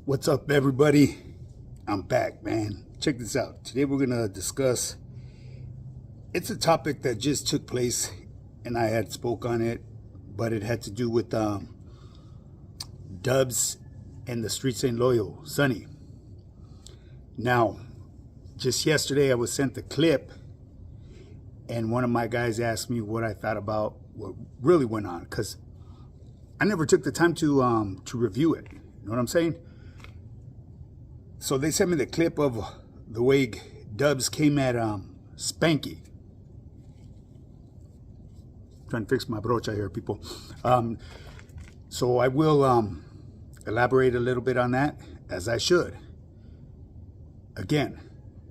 What's up, everybody? I'm back, man. Check this out. Today we're going to discuss, it's a topic that just took place and I had spoke on it, but it had to do with Dubs and the Street St. Loyal, Sonny. Now, just yesterday I was sent the clip and one of my guys asked me what I thought about what really went on, because I never took the time to review it. You know what I'm saying? So they sent me the clip of the way Dubs came at Spanky. Trying to fix my brocha here, people. So I will elaborate a little bit on that, as I should. Again,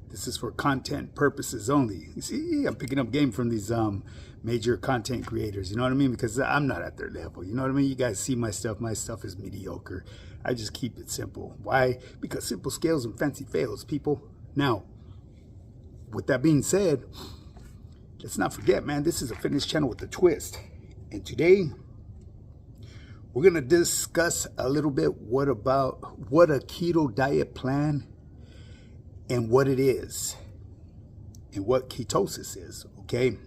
this is for content purposes only. You see, I'm picking up game from these major content creators, you know what I mean? Because I'm not at their level, you know what I mean? You guys see my stuff is mediocre. I just keep it simple. Why? Because simple scales and fancy fails, people. Now, with that being said, let's not forget, man, this is a fitness channel with a twist. And today, we're going to discuss a little bit what a keto diet plan and what it is and what ketosis is, okay?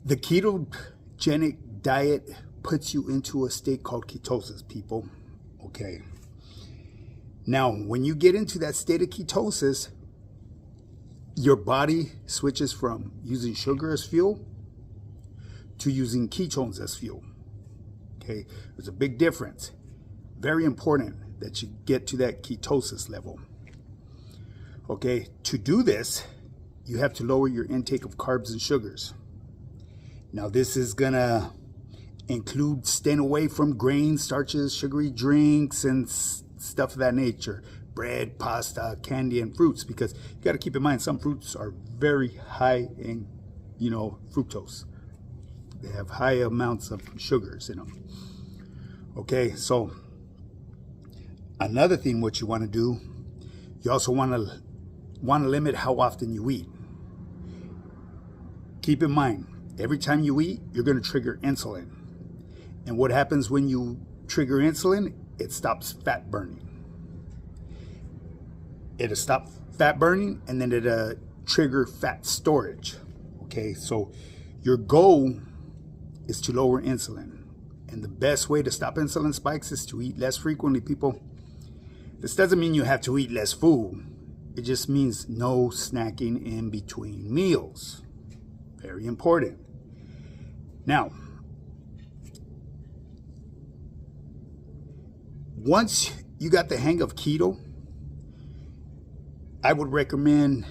The ketogenic diet puts you into a state called ketosis, people, okay? Now, when you get into that state of ketosis, your body switches from using sugar as fuel to using ketones as fuel, okay? There's a big difference. Very important that you get to that ketosis level. Okay, to do this, you have to lower your intake of carbs and sugars. Now, this is gonna include staying away from grains, starches, sugary drinks, and stuff of that nature. Bread, pasta, candy, and fruits, because you gotta keep in mind some fruits are very high in, fructose. They have high amounts of sugars in them. Okay, so another thing what you want to do, you also want to limit how often you eat. Keep in mind, every time you eat, you're going to trigger insulin. And what happens when you trigger insulin? It stops fat burning. It'll stop fat burning and then it'll trigger fat storage. Okay, so your goal is to lower insulin. And the best way to stop insulin spikes is to eat less frequently, people. This doesn't mean you have to eat less food. It just means no snacking in between meals. Very important. Now, once you got the hang of keto, I would recommend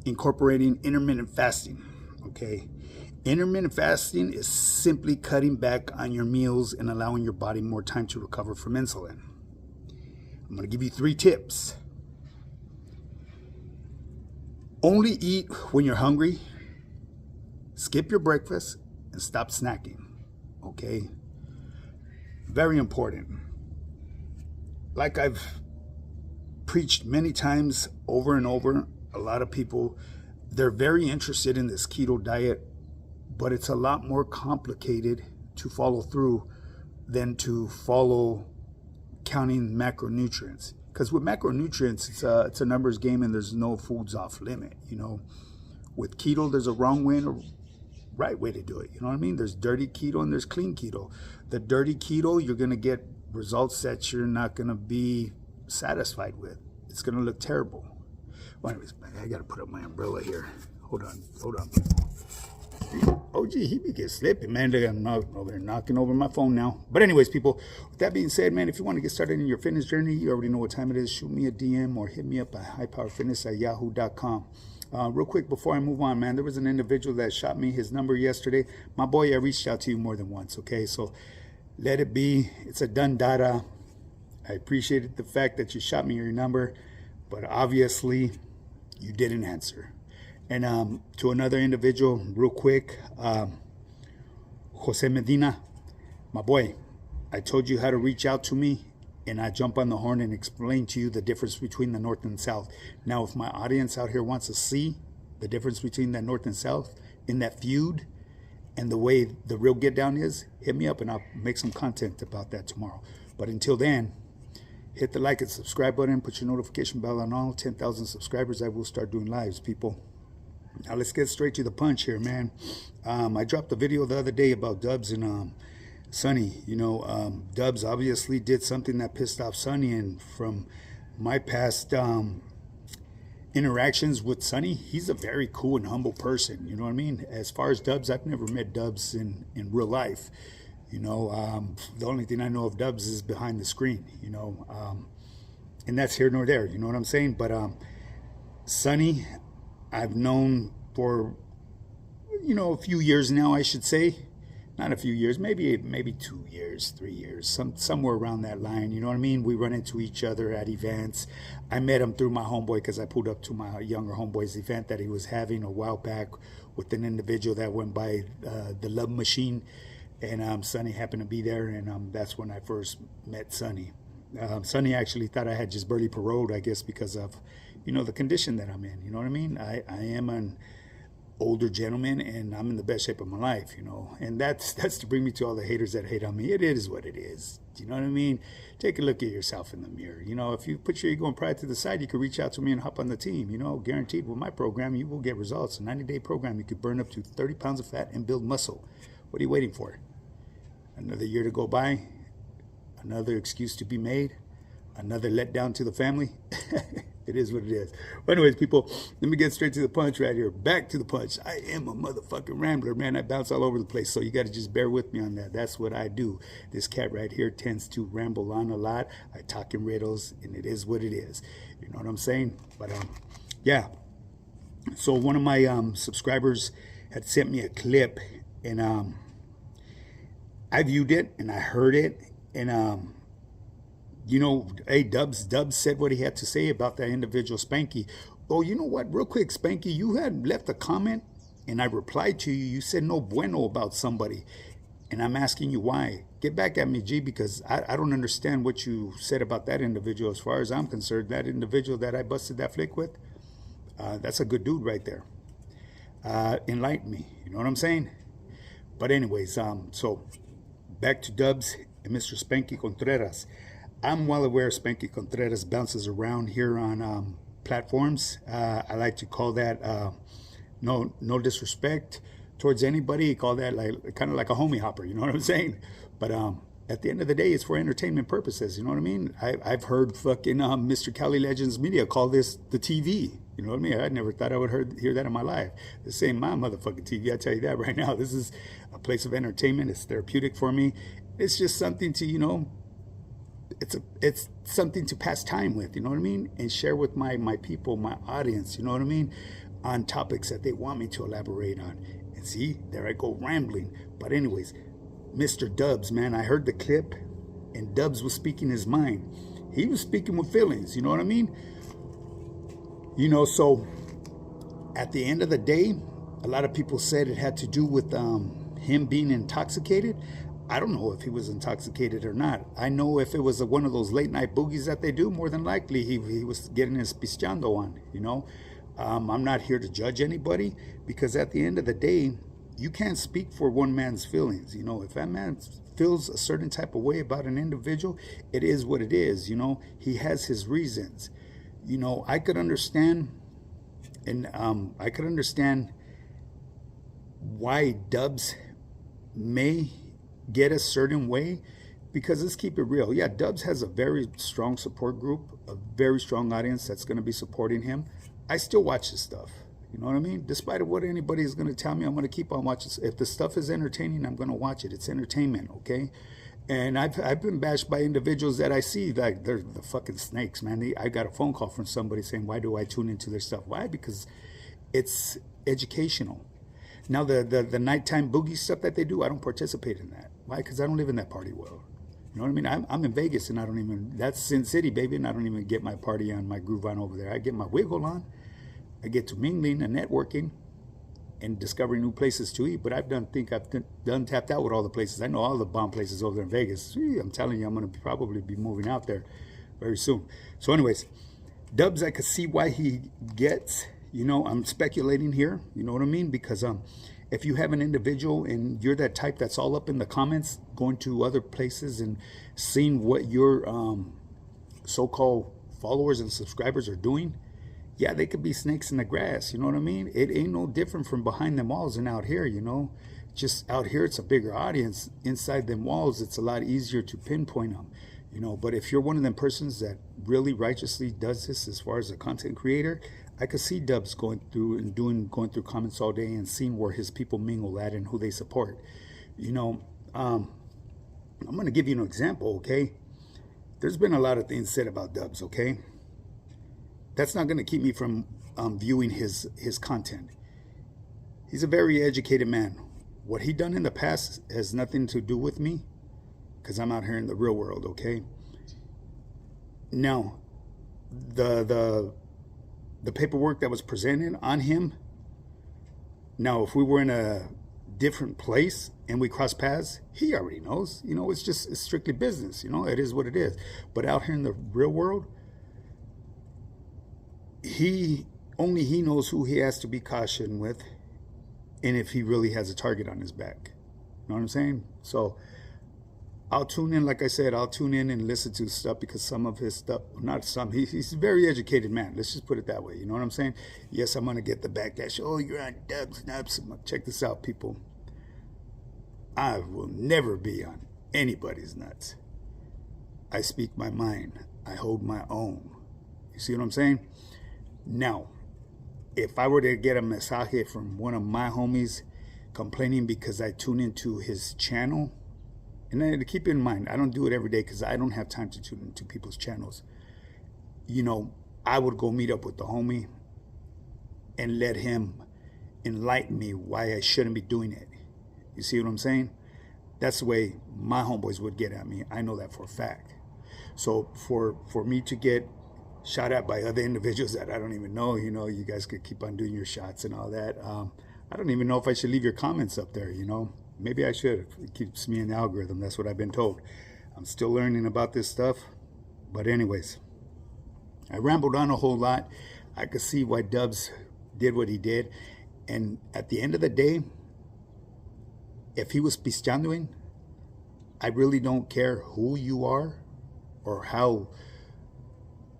incorporating intermittent fasting, okay? Intermittent fasting is simply cutting back on your meals and allowing your body more time to recover from insulin. I'm going to give you 3 tips. Only eat when you're hungry. Skip your breakfast and stop snacking. Okay? Very important. Like I've preached many times over and over, a lot of people, they're very interested in this keto diet, but it's a lot more complicated to follow through than to follow counting macronutrients. Because with macronutrients, it's a numbers game and there's no foods off limit, With keto, there's a wrong way and a right way to do it, you know what I mean? There's dirty keto and there's clean keto. The dirty keto, you're going to get results that you're not going to be satisfied with. It's going to look terrible. Well, anyways, I got to put up my umbrella here. Hold on. Oh, gee, he be getting slippy, man. I'm over there knocking over my phone now. But anyways, people, with that being said, man, if you want to get started in your fitness journey, you already know what time it is. Shoot me a DM or hit me up at highpowerfitness@yahoo.com. Real quick, before I move on, man, there was an individual that shot me his number yesterday. My boy, I reached out to you more than once, okay? So let it be. It's a done data. I appreciated the fact that you shot me your number, but obviously you didn't answer. And to another individual, real quick, Jose Medina, my boy, I told you how to reach out to me, and I jump on the horn and explain to you the difference between the North and South. Now, if my audience out here wants to see the difference between the North and South in that feud, and the way the real get down is, hit me up and I'll make some content about that tomorrow. But until then, hit the like and subscribe button, put your notification bell on all. 10,000 subscribers, I will start doing lives, people. Now let's get straight to the punch here, man. I dropped a video the other day about Dubs and Sonny. You know, Dubs obviously did something that pissed off Sonny, and from my past interactions with Sonny, he's a very cool and humble person. You know what I mean? As far as Dubs, I've never met Dubs in real life. You know, the only thing I know of Dubs is behind the screen, you know, and that's here nor there, you know what I'm saying? But Sonny, I've known for, you know, a few years now, I should say. Not a few years, maybe 2 years, 3 years, somewhere around that line. You know what I mean? We run into each other at events. I met him through my homeboy because I pulled up to my younger homeboy's event that he was having a while back with an individual that went by the Love Machine. And Sonny happened to be there, and that's when I first met Sonny. Sonny actually thought I had just barely paroled, I guess, because of, you know, the condition that I'm in. You know what I mean? I am an older gentleman, and I'm in the best shape of my life, you know. And that's to bring me to all the haters that hate on me. It is what it is. You know what I mean? Take a look at yourself in the mirror. You know, if you put your ego and pride to the side, you can reach out to me and hop on the team. You know, guaranteed with my program, you will get results. A 90-day program, you could burn up to 30 pounds of fat and build muscle. What are you waiting for? Another year to go by? Another excuse to be made? Another letdown to the family? It is what it is. But anyways, people, let me get straight to the punch right here. Back to the punch. I am a motherfucking rambler, man. I bounce all over the place, so you got to just bear with me on that. That's what I do. This cat right here tends to ramble on a lot. I talk in riddles, and it is what it is. You know what I'm saying? But, yeah. So one of my subscribers had sent me a clip, and I viewed it, and I heard it, and you know, hey, Dubs said what he had to say about that individual, Spanky. Oh, you know what? Real quick, Spanky, you had left a comment, and I replied to you. You said no bueno about somebody, and I'm asking you why. Get back at me, G, because I don't understand what you said about that individual. As far as I'm concerned, that individual that I busted that flick with, that's a good dude right there. Enlighten me. You know what I'm saying? But anyways, so back to Dubs and Mr. Spanky Contreras. I'm well aware Spanky Contreras bounces around here on platforms. I like to call that no disrespect towards anybody. Call that like kind of like a homie hopper. You know what I'm saying? But at the end of the day, it's for entertainment purposes. You know what I mean? I've heard fucking Mr. Cali Legends Media call this the TV. You know what I mean? I never thought I would hear that in my life. This ain't my motherfucking TV. I tell you that right now. This is a place of entertainment. It's therapeutic for me. It's just something to, you know, it's something to pass time with, you know what I mean? And share with my people, my audience, you know what I mean? On topics that they want me to elaborate on. And see, there I go rambling. But anyways, Mr. Dubs, man, I heard the clip, and Dubs was speaking his mind. He was speaking with feelings, you know what I mean? You know, so at the end of the day, a lot of people said it had to do with him being intoxicated. I don't know if he was intoxicated or not. I know if it was one of those late night boogies that they do, more than likely he was getting his pisteando on, you know. I'm not here to judge anybody, because at the end of the day, you can't speak for one man's feelings. You know, if that man feels a certain type of way about an individual, it is what it is. You know, he has his reasons. You know, I could understand, and I could understand why Dubs may get a certain way, because let's keep it real. Yeah, Dubs has a very strong support group, a very strong audience that's going to be supporting him. I still watch this stuff. You know what I mean? Despite what anybody is going to tell me, I'm going to keep on watching. If the stuff is entertaining, I'm going to watch it. It's entertainment, okay? And I've been bashed by individuals that I see like they're the fucking snakes, man. I got a phone call from somebody saying, why do I tune into their stuff? Why? Because it's educational. Now, the nighttime boogie stuff that they do, I don't participate in that. Why? Because I don't live in that party world. You know what I mean? I'm in Vegas, and I don't even, that's Sin City, baby, and I don't even get my party on, my groove on over there. I get my wiggle on. I get to mingling and networking and discovering new places to eat. But I've done tapped out with all the places. I know all the bomb places over there in Vegas. I'm telling you, I'm going to probably be moving out there very soon. So anyways, Dubs, I could see why he gets, you know, I'm speculating here, you know what I mean? Because if you have an individual and you're that type that's all up in the comments, going to other places and seeing what your so-called followers and subscribers are doing, yeah, they could be snakes in the grass. You know what I mean? It ain't no different from behind them walls and out here, you know. Just out here, it's a bigger audience. Inside them walls, it's a lot easier to pinpoint them, you know. But if you're one of them persons that really righteously does this as far as a content creator, I could see Dubs going through comments all day and seeing where his people mingle at and who they support. You know, I'm going to give you an example, okay? There's been a lot of things said about Dubs, okay? That's not going to keep me from viewing his content. He's a very educated man. What he done in the past has nothing to do with me, because I'm out here in the real world, okay? Now, the paperwork that was presented on him, now if we were in a different place and we cross paths, he already knows. You know, it's strictly business. You know, it is what it is. But out here in the real world, only he knows who he has to be cautioned with, and if he really has a target on his back. You know what I'm saying? So I'll tune in, like I said, I'll tune in and listen to stuff, because some of his stuff, not some, he's a very educated man. Let's just put it that way. You know what I'm saying? Yes, I'm going to get the backlash. Oh, you're on Dubs nuts. Check this out, people. I will never be on anybody's nuts. I speak my mind. I hold my own. You see what I'm saying? Now, if I were to get a mensaje from one of my homies complaining because I tune into his channel, and then to keep in mind, I don't do it every day because I don't have time to tune into people's channels. You know, I would go meet up with the homie and let him enlighten me why I shouldn't be doing it. You see what I'm saying? That's the way my homeboys would get at me. I know that for a fact. So for me to get shot at by other individuals that I don't even know, you know, you guys could keep on doing your shots and all that. I don't even know if I should leave your comments up there, you know. Maybe I should. It keeps me in the algorithm. That's what I've been told. I'm still learning about this stuff. But anyways, I rambled on a whole lot. I could see why Dubs did what he did. And at the end of the day, if he was pisteandoing, I really don't care who you are or how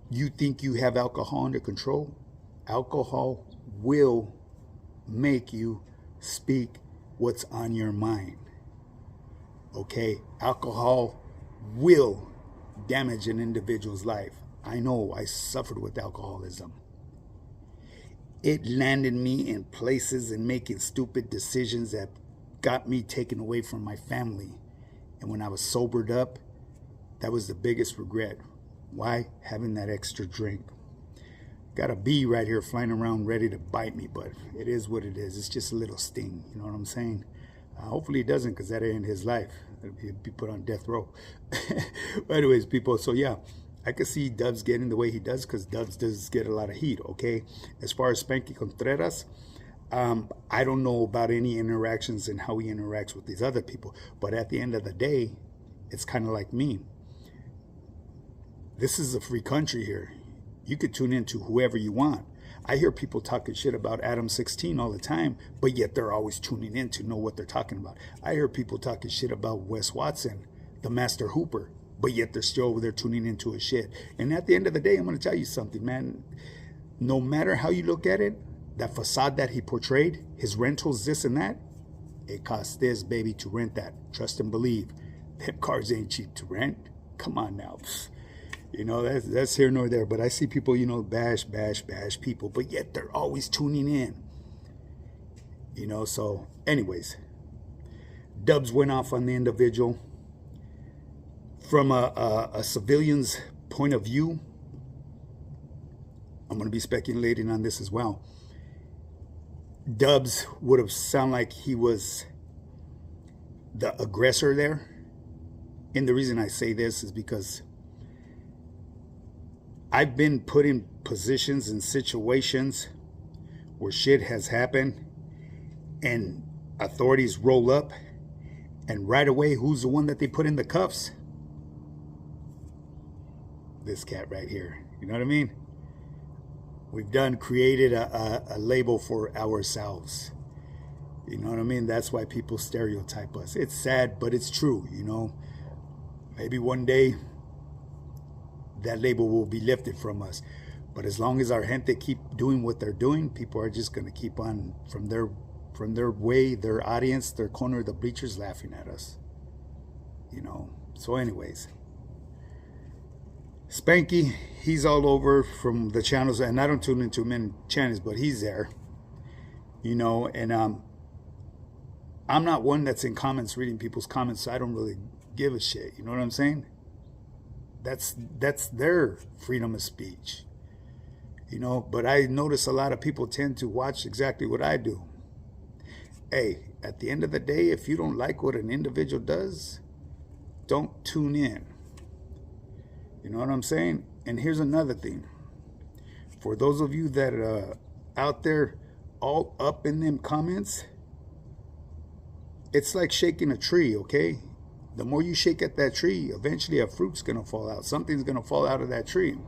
you think you have alcohol under control. Alcohol will make you speak what's on your mind. Okay? Alcohol will damage an individual's life. I know, I suffered with alcoholism. It landed me in places and making stupid decisions that got me taken away from my family. And when I was sobered up, that was the biggest regret. Why? Having that extra drink. Got a bee right here flying around ready to bite me, but it is what it is. It's just a little sting. You know what I'm saying? Hopefully it doesn't, because that'll end his life. He'd be put on death row. But anyways, people, so yeah, I could see Dubs getting the way he does, because Dubs does get a lot of heat, okay? As far as Spanky Contreras, I don't know about any interactions and how he interacts with these other people. But at the end of the day, it's kind of like me. This is a free country here. You could tune into whoever you want. I hear people talking shit about Adam 16 all the time, but yet they're always tuning in to know what they're talking about. I hear people talking shit about Wes Watson, the master hooper, but yet they're still over there tuning into his shit. And at the end of the day, I'm going to tell you something, man. No matter how you look at it, that facade that he portrayed, his rentals, this and that, it costs this, baby, to rent that. Trust and believe. Them cars ain't cheap to rent. Come on now. You know, that's here nor there. But I see people, you know, bash people, but yet they're always tuning in. You know, so anyways, Dubs went off on the individual. From a civilian's point of view, I'm going to be speculating on this as well. Dubs would have sounded like he was the aggressor there. And the reason I say this is because I've been put in positions and situations where shit has happened and authorities roll up, and right away, who's the one that they put in the cuffs? This cat right here. You know what I mean? We've created a label for ourselves. You know what I mean? That's why people stereotype us. It's sad, but it's true, you know. Maybe one day that label will be lifted from us. But as long as our gente keep doing what they're doing, people are just going to keep on from their way, their audience, their corner of the bleachers laughing at us. You know. So anyways, Spanky, he's all over from the channels, and I don't tune into many channels, but he's there. You know, and I'm not one that's in comments reading people's comments, so I don't really give a shit. You know what I'm saying? That's their freedom of speech. You know, but I notice a lot of people tend to watch exactly what I do. Hey, at the end of the day, if you don't like what an individual does, don't tune in. You know what I'm saying? And here's another thing. For those of you that are out there all up in them comments, it's like shaking a tree, okay? The more you shake at that tree, eventually a fruit's going to fall out. Something's going to fall out of that tree.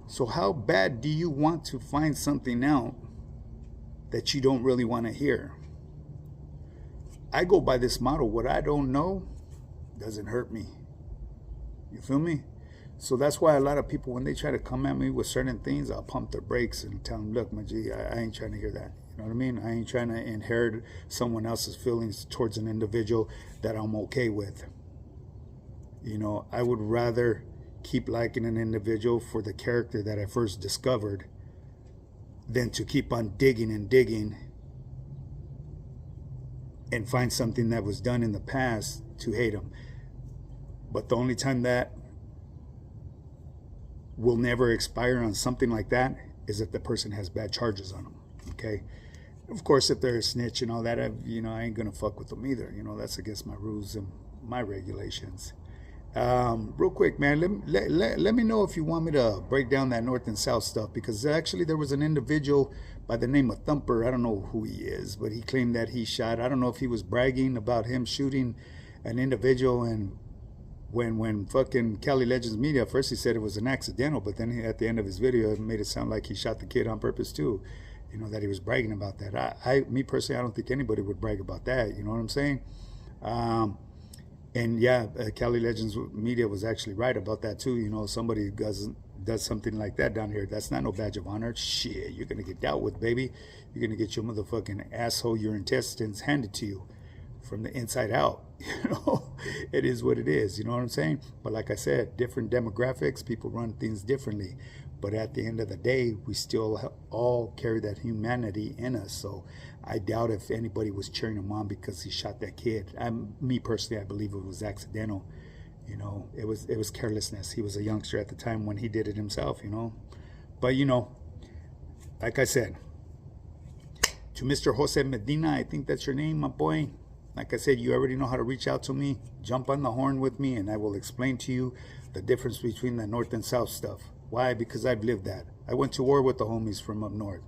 So how bad do you want to find something out that you don't really want to hear? I go by this model. What I don't know doesn't hurt me. You feel me? So that's why a lot of people, when they try to come at me with certain things, I'll pump their brakes and tell them, look, my G, I ain't trying to hear that. You know what I mean? I ain't trying to inherit someone else's feelings towards an individual that I'm okay with. You know, I would rather keep liking an individual for the character that I first discovered than to keep on digging and digging and find something that was done in the past to hate them. But the only time that will never expire on something like that is if the person has bad charges on them. Okay? Of course, if they're a snitch and all that, I ain't gonna fuck with them either. You know, that's against my rules and my regulations. Real quick, man, let me know if you want me to break down that North and South stuff, because actually there was an individual by the name of Thumper. I don't know who he is, but he claimed that he shot. I don't know if he was bragging about him shooting an individual, and when fucking Cali Legends Media, first he said it was an accidental, but then at the end of his video, it made it sound like he shot the kid on purpose too. You know, that he was bragging about that. Me personally, I don't think anybody would brag about that. You know what I'm saying? And yeah, Cali Legends Media was actually right about that too. You know, somebody does something like that down here, that's not no badge of honor. Shit, you're gonna get dealt with, baby. You're gonna get your motherfucking asshole, your intestines handed to you from the inside out. You know, it is what it is. You know what I'm saying? But like I said, different demographics, people run things differently. But at the end of the day, we still all carry that humanity in us. So I doubt if anybody was cheering him on because he shot that kid. Me personally, I believe it was accidental. You know, it was carelessness. He was a youngster at the time when he did it himself, you know. But, you know, like I said, to Mr. Jose Medina, I think that's your name, my boy. Like I said, you already know how to reach out to me. Jump on the horn with me, and I will explain to you the difference between the North and South stuff. Why? Because I've lived that. I went to war with the homies from up north.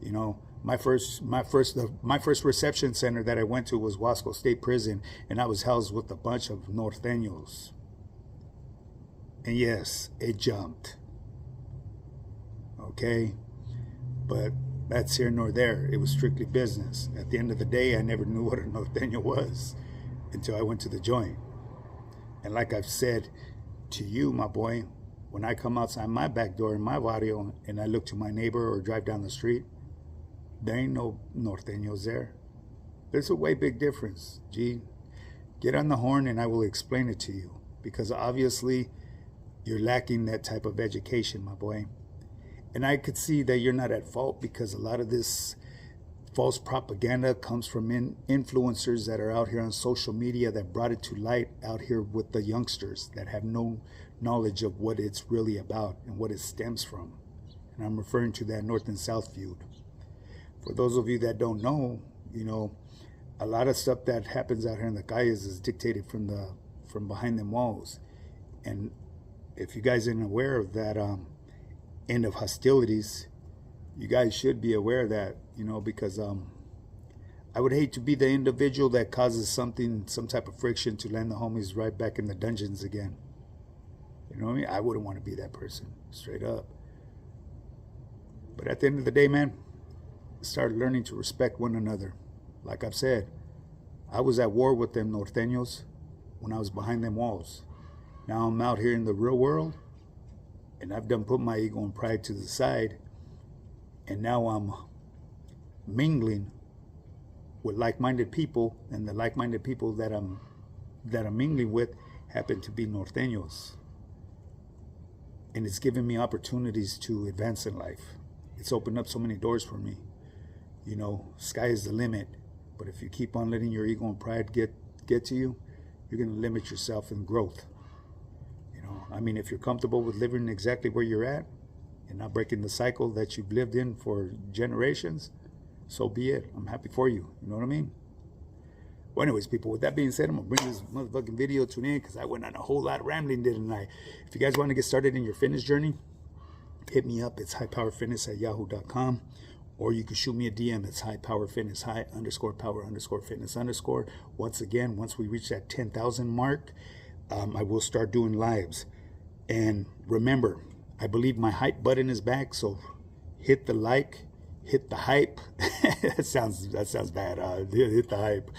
You know, my first reception center that I went to was Wasco State Prison, and I was housed with a bunch of norteños. And yes, it jumped. Okay? But that's here nor there. It was strictly business. At the end of the day, I never knew what a norteño was until I went to the joint. And like I've said to you, my boy, when I come outside my back door in my barrio and I look to my neighbor or drive down the street, there ain't no norteños there. There's a way big difference. Gee, get on the horn and I will explain it to you, because obviously you're lacking that type of education, my boy. And I could see that you're not at fault, because a lot of this false propaganda comes from influencers that are out here on social media that brought it to light out here with the youngsters that have no knowledge of what it's really about and what it stems from. And I'm referring to that North and South feud. For those of you that don't know, you know, a lot of stuff that happens out here in the calles is dictated from behind them walls. And if you guys aren't aware of that end of hostilities, you guys should be aware of that, you know, because I would hate to be the individual that causes some type of friction to land the homies right back in the dungeons again. You know what I mean? I wouldn't want to be that person, straight up. But at the end of the day, man, start learning to respect one another. Like I've said, I was at war with them norteños when I was behind them walls. Now I'm out here in the real world, and I've done put my ego and pride to the side, and now I'm mingling with like-minded people, and the like-minded people that I'm mingling with happen to be norteños. And it's given me opportunities to advance in life. It's opened up so many doors for me. You know, sky is the limit. But if you keep on letting your ego and pride get to you, you're going to limit yourself in growth. You know, I mean, if you're comfortable with living exactly where you're at and not breaking the cycle that you've lived in for generations, so be it. I'm happy for you. You know what I mean? Well, anyways, people, with that being said, I'm going to bring this motherfucking video to an end because I went on a whole lot of rambling, didn't I? If you guys want to get started in your fitness journey, hit me up. It's highpowerfitness@yahoo.com. Or you can shoot me a DM. It's highpowerfitness, high_power_fitness_. Once again, once we reach that 10,000 mark, I will start doing lives. And remember, I believe my hype button is back, so hit the like, hit the hype. that sounds bad. Hit the hype,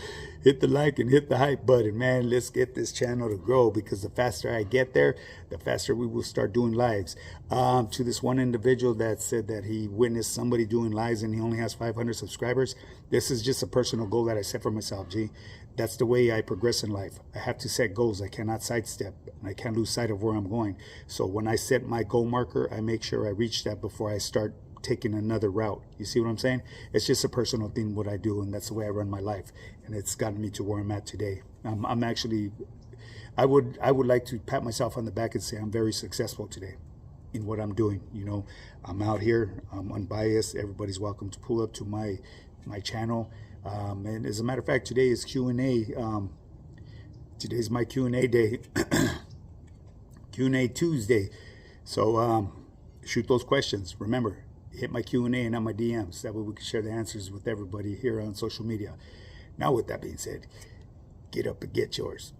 hit the like, and hit the hype button, man. Let's get this channel to grow, because the faster I get there, the faster we will start doing lives. To this one individual that said that he witnessed somebody doing lives and he only has 500 subscribers, this is just a personal goal that I set for myself. That's the way I progress in life. I have to set goals. I cannot sidestep, and I can't lose sight of where I'm going. So when I set my goal marker, I make sure I reach that before I start taking another route. You see what I'm saying? It's just a personal thing what I do, and that's the way I run my life, and it's gotten me to where I'm at today. I'm actually, I would like to pat myself on the back and say I'm very successful today in what I'm doing. You know, I'm out here, I'm unbiased. Everybody's welcome to pull up to my channel, and as a matter of fact, today is Q&A. Today's my Q&A day. Q&A Tuesday. So shoot those questions. Remember, hit my Q&A and not my DMs. That way we can share the answers with everybody here on social media. Now, with that being said, get up and get yours.